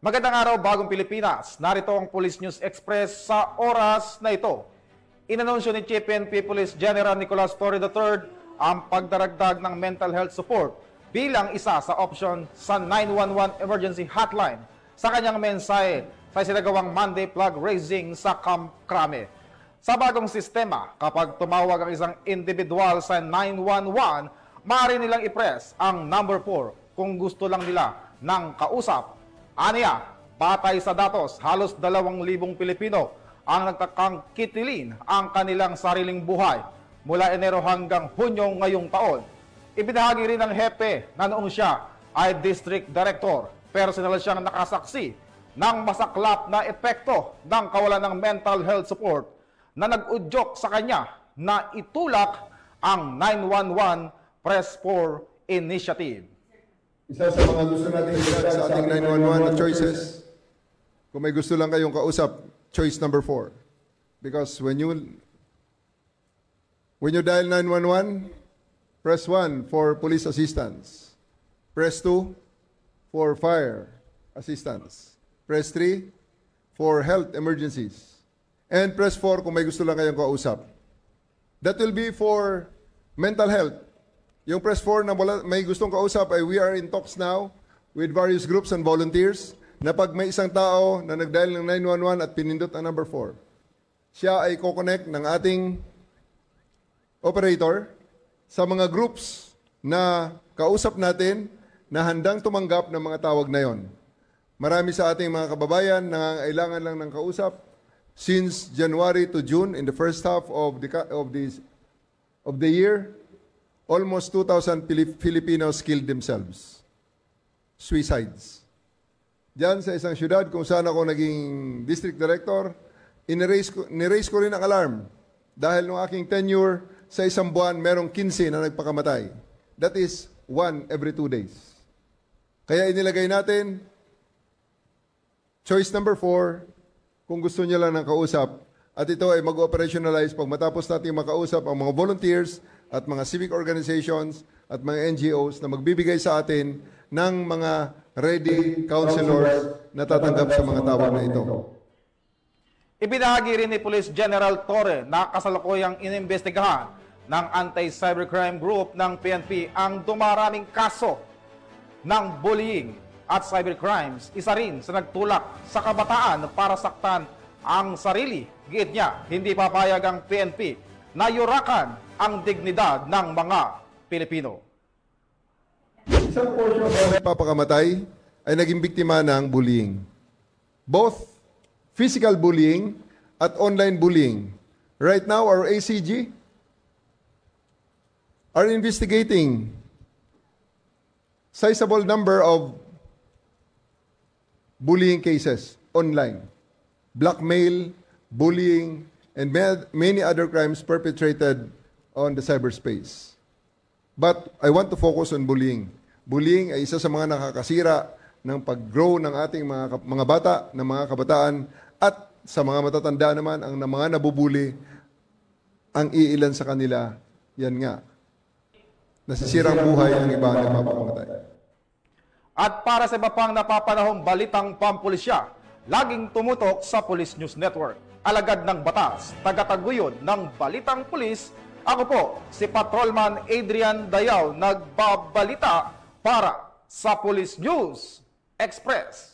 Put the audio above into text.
Magandang araw, Bagong Pilipinas. Narito ang Police News Express sa oras na ito. Inanunsyo ni Chief PNP Police General Nicolas Torre III ang pagdaragdag ng mental health support bilang isa sa option sa 911 emergency hotline sa kanyang mensahe sa sinagawang Monday flag raising sa Camp Crame. Sa bagong sistema, kapag tumawag ang isang individual sa 911, maaari nilang i-press ang number 4 kung gusto lang nila ng kausap. Aniya, batay sa datos, halos 2,000 Pilipino ang nagtakang kitilin ang kanilang sariling buhay mula Enero hanggang Hunyo ngayong taon. Ibinahagi rin ng hepe na noong siya ay District Director. Personal siyang nakasaksi ng masaklap na epekto ng kawalan ng mental health support na nag-udyok sa kanya na itulak ang 911 Press 4 Initiative. Isa sa mga gusto natin sa ating 911 na choices, kung may gusto lang kayong kausap, choice number 4. Because when you dial 911, press 1 for police assistance. Press 2 for fire assistance. Press 3 for health emergencies. And press 4 kung may gusto lang kayong kausap. That will be for mental health. Yung press 4 na may gustong kausap ay we are in talks now with various groups and volunteers na pag may isang tao na nag-dial ng 911 at pinindot ang number 4, siya ay ko-connect ng ating operator sa mga groups na kausap natin na handang tumanggap ng mga tawag na yon. Marami sa ating mga kababayan na nangangailangan lang ng kausap since January to June in the first half of the year. Almost 2,000 Filipinos killed themselves. Suicides. Diyan sa isang syudad kung saan ako naging district director, niraise ko rin ang alarm. Dahil nung aking tenure, sa isang buwan, merong 15 na nagpakamatay. That is 1 every 2 days. Kaya inilagay natin, choice number 4, kung gusto niya lang ng kausap, at ito ay mag-operationalize pag matapos natin makausap ang mga volunteers at mga civic organizations at mga NGOs na magbibigay sa atin ng mga ready counselors na tatanggap sa mga tawag na ito. Ibinahagi rin ni Police General Torre na kasalukuyang inimbestigahan ng Anti-Cybercrime Group ng PNP ang dumaraming kaso ng bullying at cybercrimes. Isa rin sa nagtulak sa kabataan para saktan ang sarili. Giit niya, hindi papayag ang PNP na yurakan ang dignidad ng mga Pilipino. Isang portion ng papakamatay ay naging biktima ng bullying. Both physical bullying at online bullying. Right now, our ACG are investigating sizable number of bullying cases online. Blackmail, bullying, and many other crimes perpetrated on the cyberspace. But I want to focus on bullying. Bullying ay isa sa mga nakakasira ng pag-grow ng ating mga bata, ng mga kabataan, at sa mga matatanda naman, ang mga nabubuli, ang iilan sa kanila, yan nga. Nasisirang buhay ang iba na mapakamatay. At para sa iba pang napapanahong balitang pampulisya, laging tumutok sa Police News Network. Alagad ng batas, tagataguyod ng Balitang Pulis. Ako po, si Patrolman Adrian Dayaw, nagbabalita para sa Police News Express.